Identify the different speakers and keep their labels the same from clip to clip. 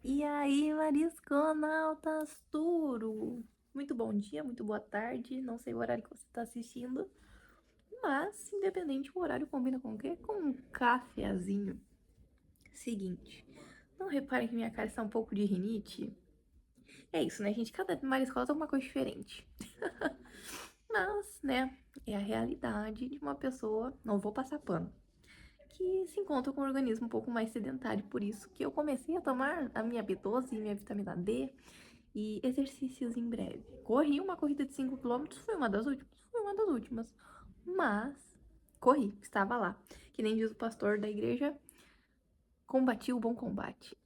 Speaker 1: E aí, marisconautas, tudo? Muito bom dia, muito boa tarde. Não sei o horário que você está assistindo, mas independente, o horário combina com o quê? Com um cafezinho. Seguinte, não reparem que minha cara está um pouco de rinite? É isso, né, gente? Cada mariscola tem uma coisa diferente. Mas, né, é a realidade de uma pessoa, não vou passar pano, que se encontra com um organismo um pouco mais sedentário. Por isso que eu comecei a tomar a minha B12 e minha vitamina D e exercícios em breve. Corri uma corrida de 5 quilômetros, foi uma das últimas, mas corri, estava lá. Que nem diz o pastor da igreja, combati o bom combate.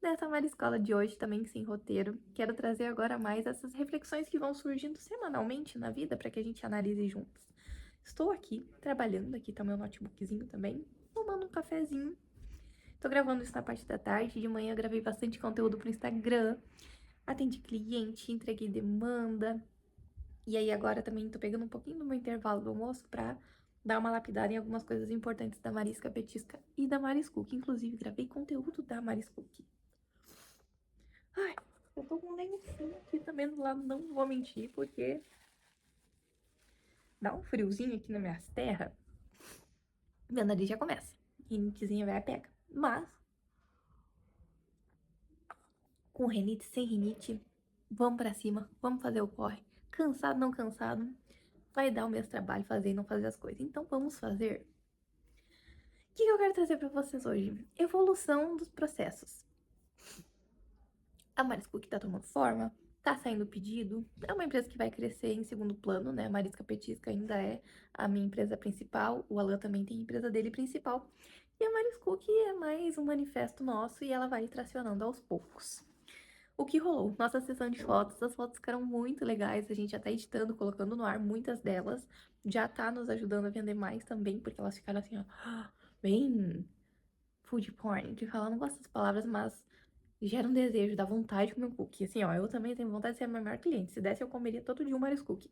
Speaker 1: Nessa mariscola de hoje, também sem roteiro, quero trazer agora mais essas reflexões que vão surgindo semanalmente na vida para que a gente analise juntos. Estou aqui, trabalhando, aqui tá meu notebookzinho também, tomando um cafezinho. Tô gravando isso na parte da tarde, de manhã eu gravei bastante conteúdo pro Instagram, atendi cliente, entreguei demanda. E aí agora também tô pegando um pouquinho do meu intervalo do almoço pra dar uma lapidada em algumas coisas importantes da Marisca Petisca e da Mariscook. Inclusive, gravei conteúdo da Mariscook. Ai, eu tô com um lencinho aqui também do lado, não vou mentir, porque dá um friozinho aqui nas minhas terras. Meu nariz já começa. Rinitezinha vai a pega. Mas, com rinite, sem rinite, vamos pra cima, vamos fazer o corre. Cansado, não cansado, vai dar o mesmo trabalho fazer e não fazer as coisas. Então vamos fazer. O que eu quero trazer para vocês hoje? Evolução dos processos. A Mariscook tá tomando forma, tá saindo pedido, é uma empresa que vai crescer em segundo plano, né? A Marisca Petisca ainda é a minha empresa principal, o Alan também tem a empresa dele principal. E a Mariscook é mais um manifesto nosso e ela vai tracionando aos poucos. O que rolou? Nossa sessão de fotos, as fotos ficaram muito legais, a gente já tá editando, colocando no ar muitas delas, já tá nos ajudando a vender mais também, porque elas ficaram assim, ó, bem food porn, que falar, não gosto das palavras, mas gera um desejo, dá vontade de comer um cookie. Assim, ó, eu também tenho vontade de ser a minha maior cliente. Se desse, eu comeria todo dia um Maris Cookie.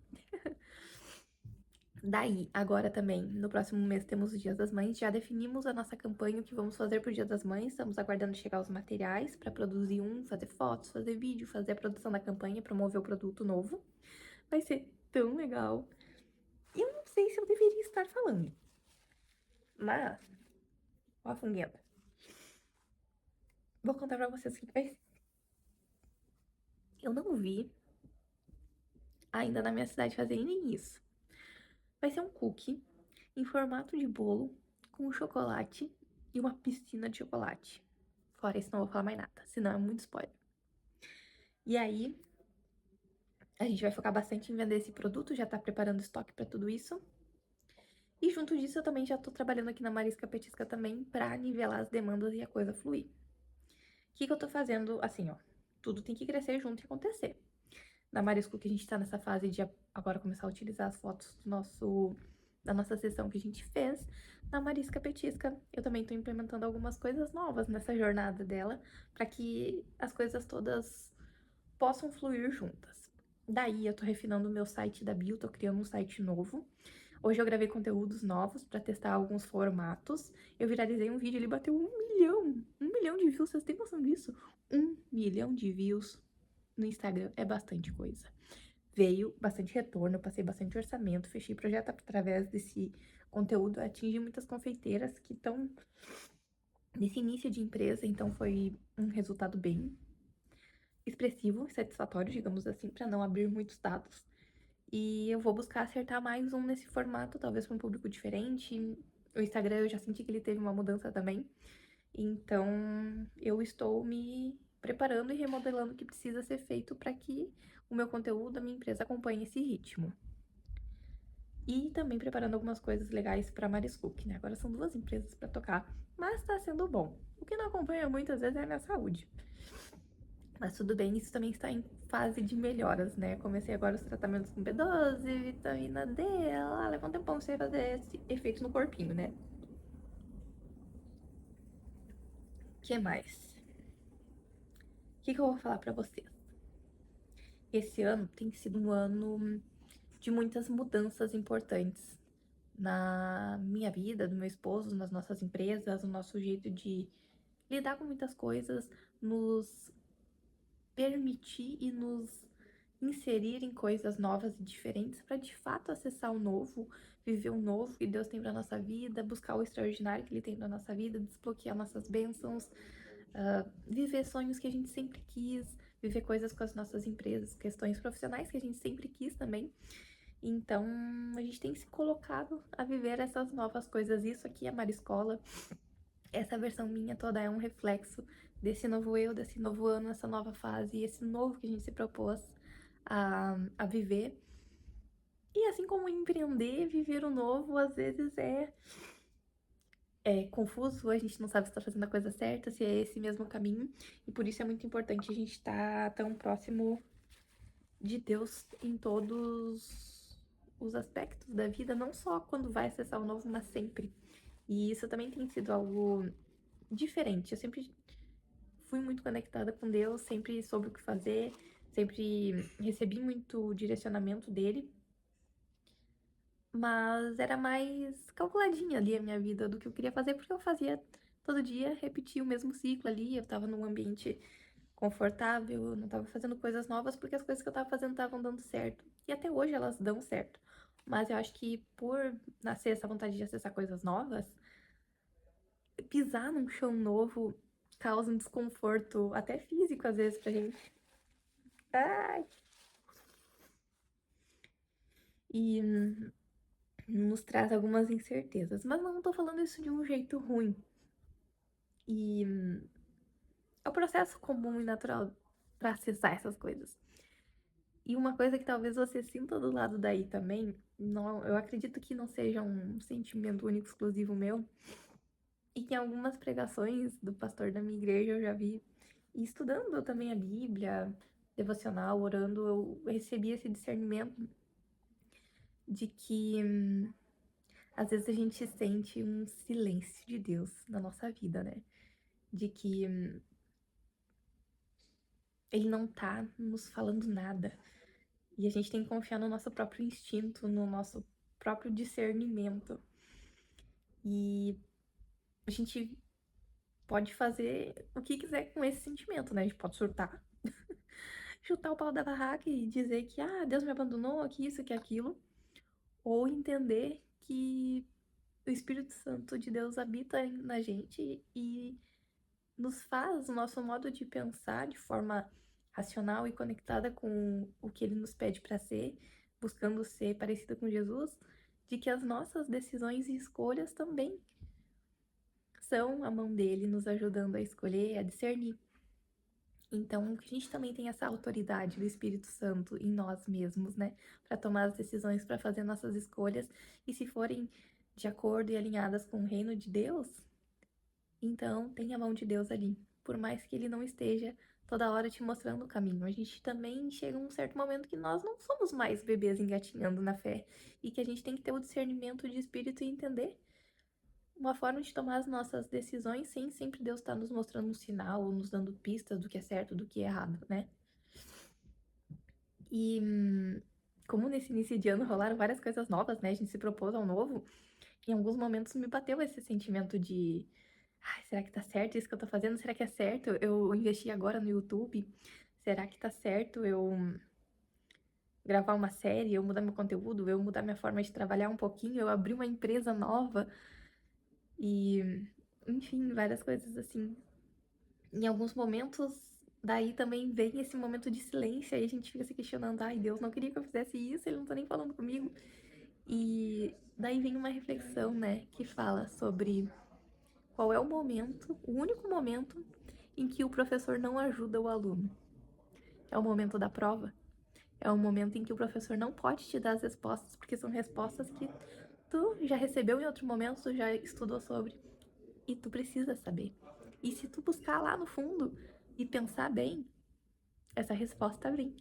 Speaker 1: Daí, agora também, no próximo mês temos os Dias das Mães. Já definimos a nossa campanha, o que vamos fazer pro Dia das Mães. Estamos aguardando chegar os materiais para produzir fazer fotos, fazer vídeo, fazer a produção da campanha, promover o produto novo. Vai ser tão legal. E eu não sei se eu deveria estar falando. Mas, ó a funguenta. Vou contar pra vocês o que vai ser. Eu não vi ainda na minha cidade fazerem nem isso. Vai ser um cookie em formato de bolo com chocolate e uma piscina de chocolate. Fora isso, não vou falar mais nada, senão é muito spoiler. E aí, a gente vai focar bastante em vender esse produto, já tá preparando estoque pra tudo isso. E junto disso, eu também já tô trabalhando aqui na Marisca Petisca também pra nivelar as demandas e a coisa fluir. O que que eu tô fazendo? Assim, ó, tudo tem que crescer junto e acontecer. Na Marisco que a gente tá nessa fase de agora começar a utilizar as fotos da nossa sessão que a gente fez. Na Marisca Petisca, eu também tô implementando algumas coisas novas nessa jornada dela, para que as coisas todas possam fluir juntas. Daí eu tô refinando o meu site da bio, tô criando um site novo. Hoje eu gravei conteúdos novos para testar alguns formatos. Eu viralizei um vídeo, ele bateu 1 milhão. 1 milhão de views, vocês têm noção disso? 1 milhão de views no Instagram é bastante coisa. Veio bastante retorno, eu passei bastante orçamento, fechei projeto através desse conteúdo, atingi muitas confeiteiras que estão nesse início de empresa, então foi um resultado bem expressivo e satisfatório, digamos assim, para não abrir muitos dados. E eu vou buscar acertar mais um nesse formato, talvez para um público diferente. O Instagram eu já senti que ele teve uma mudança também. Então, eu estou me preparando e remodelando o que precisa ser feito para que o meu conteúdo, a minha empresa acompanhe esse ritmo. E também preparando algumas coisas legais para Mariscook, né? Agora são duas empresas para tocar, mas está sendo bom. O que não acompanha muitas vezes é a minha saúde. Mas tudo bem, isso também está em fase de melhoras, né? Comecei agora os tratamentos com B12, vitamina D, leva um tempão você fazer esse efeito no corpinho, né? O que mais? O que eu vou falar para vocês? Esse ano tem sido um ano de muitas mudanças importantes na minha vida, do meu esposo, nas nossas empresas, no nosso jeito de lidar com muitas coisas, nos permitir e nos inserir em coisas novas e diferentes para de fato acessar o novo, viver o novo que Deus tem para nossa vida, buscar o extraordinário que Ele tem para nossa vida, desbloquear nossas bênçãos, viver sonhos que a gente sempre quis, viver coisas com as nossas empresas, questões profissionais que a gente sempre quis também. Então, a gente tem se colocado a viver essas novas coisas. Isso aqui é Mariscola. Essa versão minha toda é um reflexo desse novo eu, desse novo ano, essa nova fase, esse novo que a gente se propôs a viver. E assim como empreender, viver o novo, às vezes é confuso, a gente não sabe se está fazendo a coisa certa, se é esse mesmo caminho. E por isso é muito importante a gente estar tão próximo de Deus em todos os aspectos da vida, não só quando vai acessar o novo, mas sempre. E isso também tem sido algo diferente. Eu sempre fui muito conectada com Deus, sempre soube o que fazer, sempre recebi muito direcionamento dele, mas era mais calculadinha ali a minha vida do que eu queria fazer, porque eu fazia todo dia, repetia o mesmo ciclo ali, eu tava num ambiente confortável, eu não tava fazendo coisas novas porque as coisas que eu tava fazendo estavam dando certo. E até hoje elas dão certo. Mas eu acho que por nascer essa vontade de acessar coisas novas, pisar num chão novo causa um desconforto, até físico às vezes pra gente. Ai! E nos traz algumas incertezas. Mas não tô falando isso de um jeito ruim. E é o processo comum e natural pra acessar essas coisas. E uma coisa que talvez você sinta do lado daí também, não, eu acredito que não seja um sentimento único, exclusivo meu, e que em algumas pregações do pastor da minha igreja eu já vi, e estudando também a Bíblia, devocional, orando, eu recebi esse discernimento de que às vezes a gente sente um silêncio de Deus na nossa vida, né? De que ele não tá nos falando nada. E a gente tem que confiar no nosso próprio instinto, no nosso próprio discernimento. E a gente pode fazer o que quiser com esse sentimento, né? A gente pode surtar, chutar o pau da barraca e dizer que, Deus me abandonou, que isso, que aquilo. Ou entender que o Espírito Santo de Deus habita na gente e nos faz o nosso modo de pensar de forma racional e conectada com o que ele nos pede para ser, buscando ser parecido com Jesus, de que as nossas decisões e escolhas também são a mão dele nos ajudando a escolher, a discernir. Então, que a gente também tem essa autoridade do Espírito Santo em nós mesmos, né? Para tomar as decisões, para fazer nossas escolhas. E se forem de acordo e alinhadas com o reino de Deus, então tem a mão de Deus ali. Por mais que ele não esteja toda hora te mostrando o caminho. A gente também chega a um certo momento que nós não somos mais bebês engatinhando na fé. E que a gente tem que ter o discernimento de espírito e entender uma forma de tomar as nossas decisões sem sempre Deus estar nos mostrando um sinal ou nos dando pistas do que é certo, do que é errado, né? E como nesse início de ano rolaram várias coisas novas, né? A gente se propôs ao novo. Em alguns momentos me bateu esse sentimento de será que tá certo isso que eu tô fazendo? Será que é certo eu investir agora no YouTube? Será que tá certo eu gravar uma série, eu mudar meu conteúdo, eu mudar minha forma de trabalhar um pouquinho, eu abrir uma empresa nova e, enfim, várias coisas assim. Em alguns momentos, daí também vem esse momento de silêncio e a gente fica se questionando, Deus não queria que eu fizesse isso, ele não tá nem falando comigo. E daí vem uma reflexão, né, que fala sobre qual é o momento, o único momento em que o professor não ajuda o aluno. É o momento da prova. É o momento em que o professor não pode te dar as respostas, porque são respostas que tu já recebeu em outro momento, tu já estudou sobre, e tu precisa saber. E se tu buscar lá no fundo e pensar bem, essa resposta vem.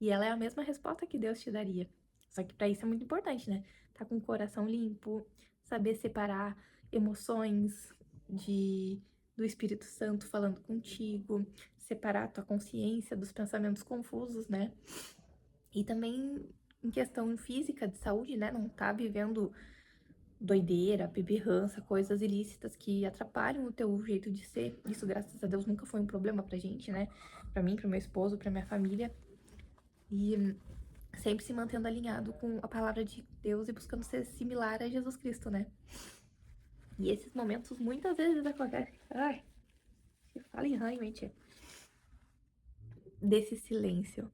Speaker 1: E ela é a mesma resposta que Deus te daria. Só que para isso é muito importante, né? Tá com o coração limpo, saber separar emoções de do Espírito Santo falando contigo, separar a tua consciência dos pensamentos confusos, né? E também em questão física de saúde, né? Não tá vivendo doideira, beberrança, coisas ilícitas que atrapalham o teu jeito de ser. Isso, graças a Deus, nunca foi um problema pra gente, né? Pra mim, pro meu esposo, pra minha família. E sempre se mantendo alinhado com a palavra de Deus e buscando ser similar a Jesus Cristo, né? E esses momentos muitas vezes acontecem. Ai, que fala em ranho, hein, tia? Desse silêncio.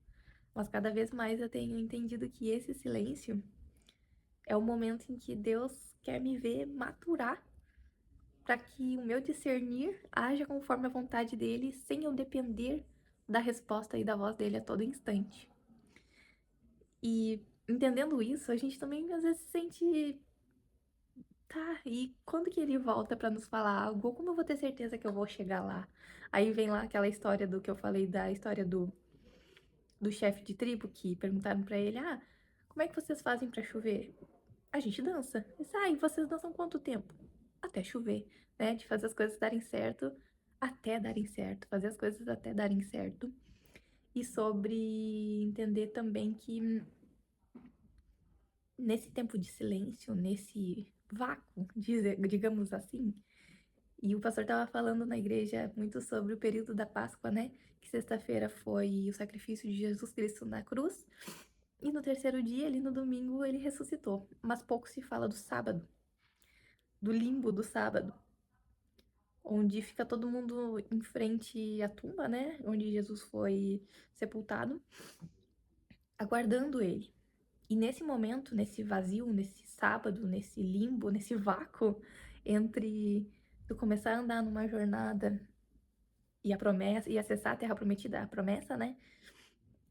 Speaker 1: Mas cada vez mais eu tenho entendido que esse silêncio é o momento em que Deus quer me ver maturar para que o meu discernir haja conforme a vontade dele, sem eu depender da resposta e da voz dele a todo instante. E entendendo isso, a gente também às vezes se sente, tá, e quando que ele volta para nos falar algo? Ou como eu vou ter certeza que eu vou chegar lá? Aí vem lá aquela história do que eu falei, da história do chefe de tribo, que perguntaram para ele, ah, como é que vocês fazem para chover? A gente dança. Disse, ah, e vocês dançam quanto tempo? Até chover, né? De fazer as coisas darem certo até darem certo, fazer as coisas até darem certo. E sobre entender também que nesse tempo de silêncio, nesse vácuo, digamos assim, e o pastor estava falando na igreja muito sobre o período da Páscoa, né? Que sexta-feira foi o sacrifício de Jesus Cristo na cruz. E no terceiro dia, ali no domingo, ele ressuscitou. Mas pouco se fala do sábado, do limbo do sábado, onde fica todo mundo em frente à tumba, né? Onde Jesus foi sepultado, aguardando ele. E nesse momento, nesse vazio, nesse sábado, nesse limbo, nesse vácuo entre tu começar a andar numa jornada e a promessa e acessar a terra prometida, a promessa, né?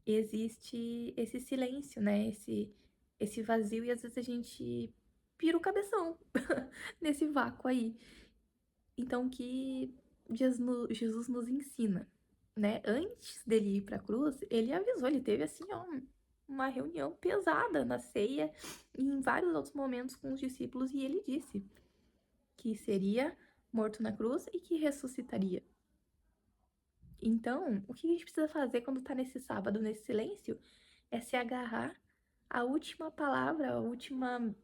Speaker 1: Existe esse silêncio, né? Esse vazio e às vezes a gente pira o cabeção nesse vácuo aí. Então, que Jesus nos ensina, né? Antes dele ir para a cruz, ele avisou, ele teve assim, ó, uma reunião pesada na ceia e em vários outros momentos com os discípulos e ele disse que seria morto na cruz e que ressuscitaria. Então, o que a gente precisa fazer quando tá nesse sábado, nesse silêncio, é se agarrar à última palavra, à última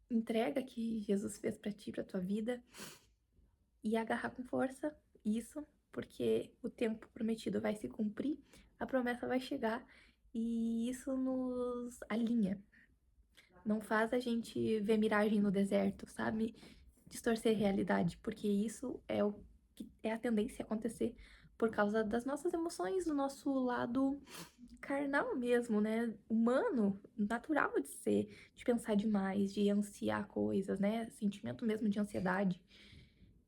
Speaker 1: entrega que Jesus fez para ti, para tua vida, e agarrar com força isso, porque o tempo prometido vai se cumprir, a promessa vai chegar e isso nos alinha. Não faz a gente ver miragem no deserto, sabe? Distorcer a realidade, porque isso é o que é a tendência a acontecer por causa das nossas emoções, do nosso lado carnal mesmo, né? Humano, natural de ser, de pensar demais, de ansiar coisas, né? Sentimento mesmo de ansiedade.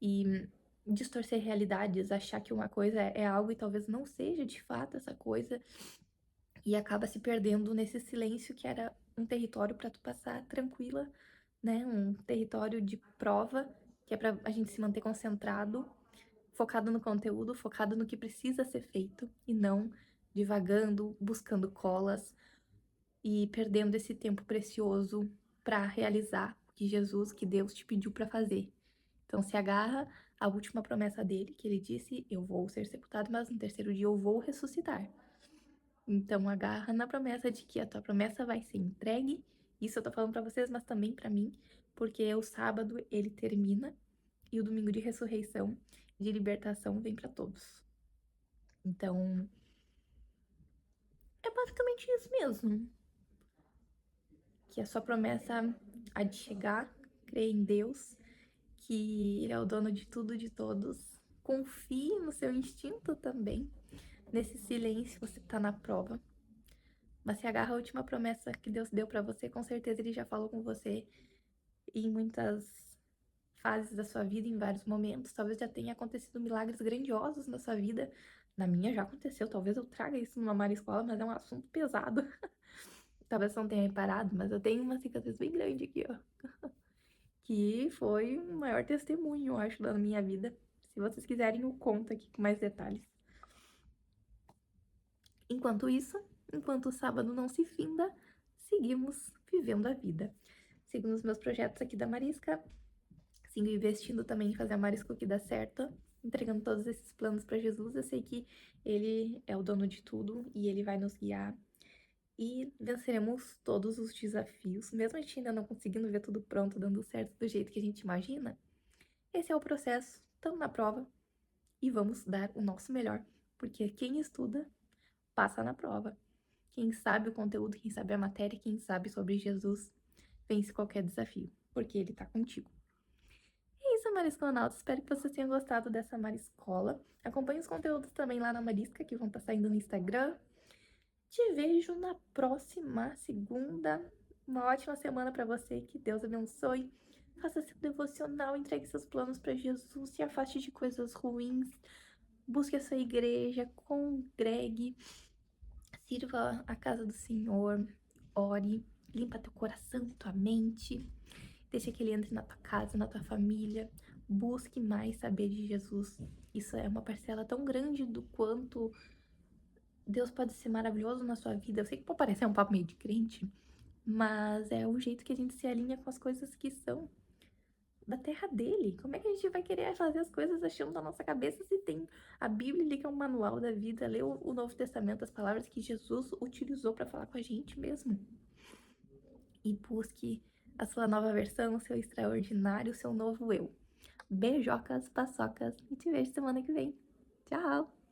Speaker 1: E distorcer realidades, achar que uma coisa é algo e talvez não seja de fato essa coisa, e acaba se perdendo nesse silêncio que era um território para tu passar tranquila, né? Um território de prova, que é para a gente se manter concentrado, focado no conteúdo, focado no que precisa ser feito e não divagando, buscando colas e perdendo esse tempo precioso para realizar o que Jesus, que Deus te pediu para fazer. Então se agarra à última promessa dele, que ele disse: eu vou ser sepultado, mas no terceiro dia eu vou ressuscitar. Então agarra na promessa de que a tua promessa vai ser entregue. Isso eu tô falando para vocês, mas também para mim, porque o sábado ele termina e o domingo de ressurreição, de libertação vem para todos. Então, é basicamente isso mesmo. Que a sua promessa há de chegar, crê em Deus, que Ele é o dono de tudo e de todos. Confie no seu instinto também. Nesse silêncio você tá na prova. Mas se agarra a última promessa que Deus deu para você, com certeza Ele já falou com você em muitas fases da sua vida, em vários momentos. Talvez já tenha acontecido milagres grandiosos na sua vida. Na minha já aconteceu, talvez eu traga isso numa Mara Escola, mas é um assunto pesado. Talvez você não tenha reparado, mas eu tenho uma cicatriz bem grande aqui, ó. Que foi o maior testemunho, eu acho, da minha vida. Se vocês quiserem, eu conto aqui com mais detalhes. Enquanto isso, enquanto o sábado não se finda, seguimos vivendo a vida. Sigo nos meus projetos aqui da Marisca, sigo investindo também em fazer a Marisco que dá certo, entregando todos esses planos para Jesus. Eu sei que Ele é o dono de tudo e Ele vai nos guiar. e venceremos todos os desafios, mesmo a gente ainda não conseguindo ver tudo pronto, dando certo do jeito que a gente imagina. Esse é o processo, estamos na prova e vamos dar o nosso melhor, porque quem estuda passa na prova. Quem sabe o conteúdo, quem sabe a matéria, quem sabe sobre Jesus, vence qualquer desafio, porque ele tá contigo. É isso, Marisconautas. Espero que vocês tenham gostado dessa Mariscola. Acompanhe os conteúdos também lá na Marisca, que vão estar saindo no Instagram. Te vejo na próxima segunda. Uma ótima semana para você. Que Deus abençoe. Faça seu devocional, entregue seus planos para Jesus, se afaste de coisas ruins. Busque a sua igreja, congregue, sirva a casa do Senhor, ore, limpa teu coração, tua mente. Deixa que ele entre na tua casa, na tua família. Busque mais saber de Jesus. Isso é uma parcela tão grande do quanto Deus pode ser maravilhoso na sua vida. Eu sei que pode parecer um papo meio de crente, mas é o jeito que a gente se alinha com as coisas que são da terra dele. Como é que a gente vai querer fazer as coisas achando da nossa cabeça se tem a Bíblia ali que é um manual da vida, ler o Novo Testamento, as palavras que Jesus utilizou para falar com a gente mesmo? E busque a sua nova versão, o seu extraordinário, o seu novo eu. Beijocas, paçocas e te vejo semana que vem. Tchau!